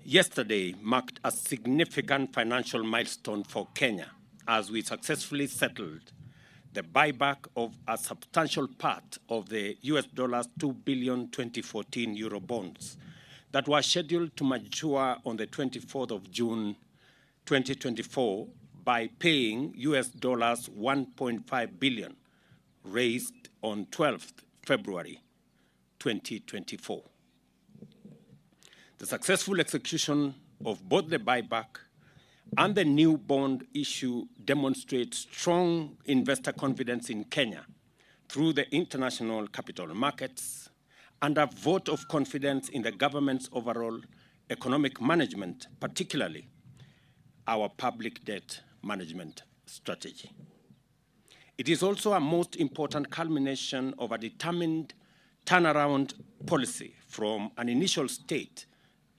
Yesterday marked a significant financial milestone for Kenya as we successfully settled the buyback of a substantial part of the US dollars 2 billion 2014 Euro bonds that were scheduled to mature on the 24th of June 2024 by paying US dollars 1.5 billion raised on 12th February 2024. The successful execution of both the buyback and the new bond issue demonstrates strong investor confidence in Kenya through the international capital markets and a vote of confidence in the government's overall economic management, particularly our public debt management strategy. It is also a most important culmination of a determined turnaround policy from an initial state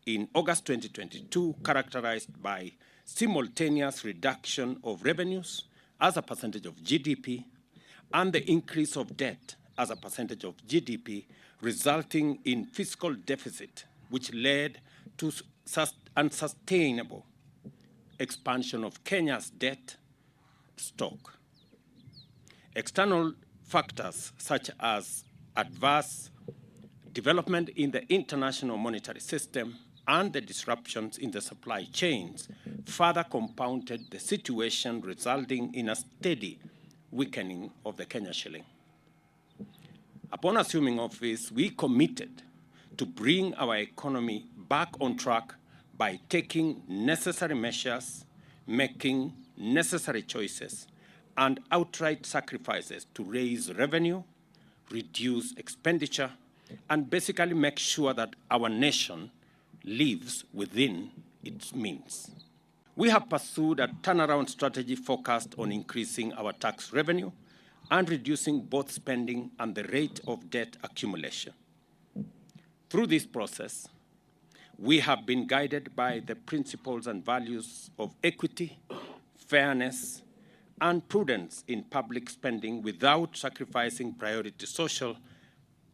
in August 2022 characterized by simultaneous reduction of revenues as a percentage of GDP and the increase of debt as a percentage of GDP, resulting in fiscal deficit, which led to unsustainable expansion of Kenya's debt stock. External factors such as adverse development in the international monetary system and the disruptions in the supply chains further compounded the situation, resulting in a steady weakening of the Kenya shilling. Upon assuming office, we committed to bring our economy back on track by taking necessary measures, making necessary choices, and outright sacrifices to raise revenue, reduce expenditure, and basically make sure that our nation lives within its means. We have pursued a turnaround strategy focused on increasing our tax revenue and reducing both spending and the rate of debt accumulation. Through this process, we have been guided by the principles and values of equity, fairness, and prudence in public spending without sacrificing priority social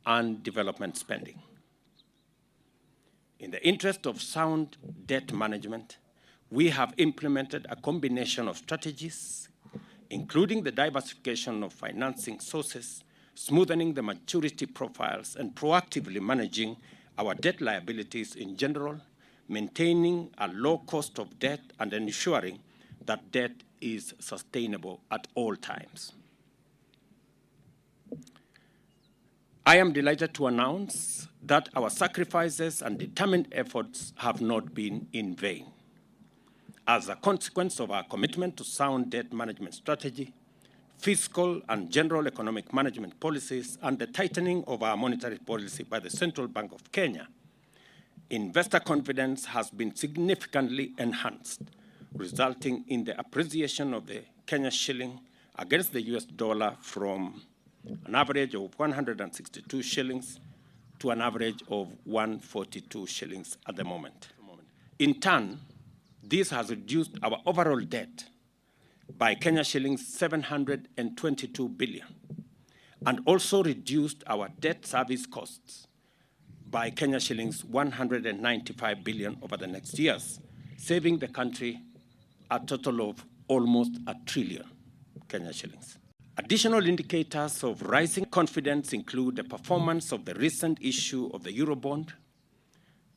and development spending. In the interest of sound debt management, we have implemented a combination of strategies, including the diversification of financing sources, smoothing the maturity profiles, and proactively managing our debt liabilities in general, maintaining a low cost of debt and ensuring that debt is sustainable at all times. I am delighted to announce that our sacrifices and determined efforts have not been in vain. As a consequence of our commitment to sound debt management strategy, fiscal and general economic management policies, and the tightening of our monetary policy by the Central Bank of Kenya, investor confidence has been significantly enhanced, resulting in the appreciation of the Kenya shilling against the US dollar from an average of 162 shillings to an average of 142 shillings at the moment. In turn, this has reduced our overall debt by Kenya shillings 722 billion and also reduced our debt service costs by Kenya shillings 195 billion over the next years, saving the country a total of almost $1 trillion Kenya shillings. Additional indicators of rising confidence include the performance of the recent issue of the Eurobond,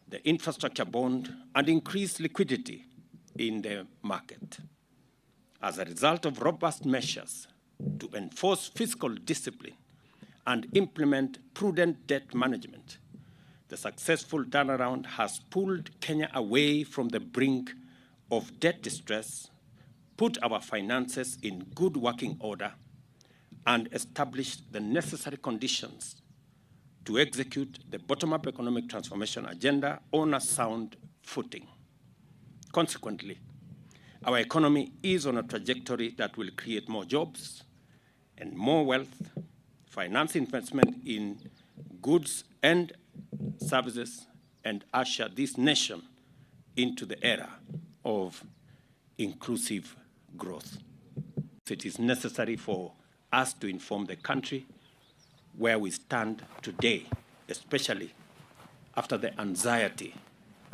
the infrastructure bond, and increased liquidity in the market. As a result of robust measures to enforce fiscal discipline and implement prudent debt management, the successful turnaround has pulled Kenya away from the brink of debt distress, put our finances in good working order, and established the necessary conditions to execute the bottom-up economic transformation agenda on a sound footing. Consequently, our economy is on a trajectory that will create more jobs and more wealth, finance investment in goods and services, and usher this nation into the era of inclusive growth. It is necessary for us to inform the country where we stand today, especially after the anxiety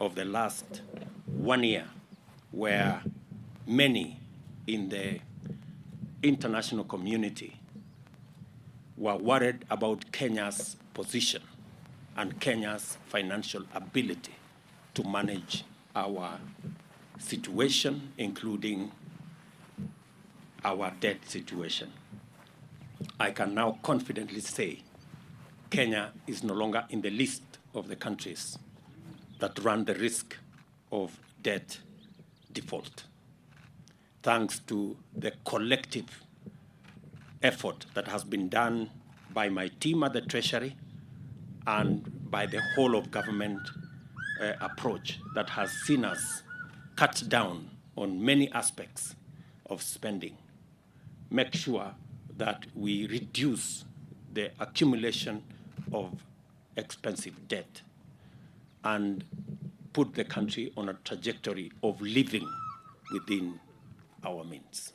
of the last 1 year, where many in the international community were worried about Kenya's position and Kenya's financial ability to manage our situation, including our debt situation. I can now confidently say Kenya is no longer in the list of the countries that run the risk of debt default, thanks to the collective effort that has been done by my team at the Treasury and by the whole of government approach that has seen us cut down on many aspects of spending, make sure that we reduce the accumulation of expensive debt, and put the country on a trajectory of living within our means.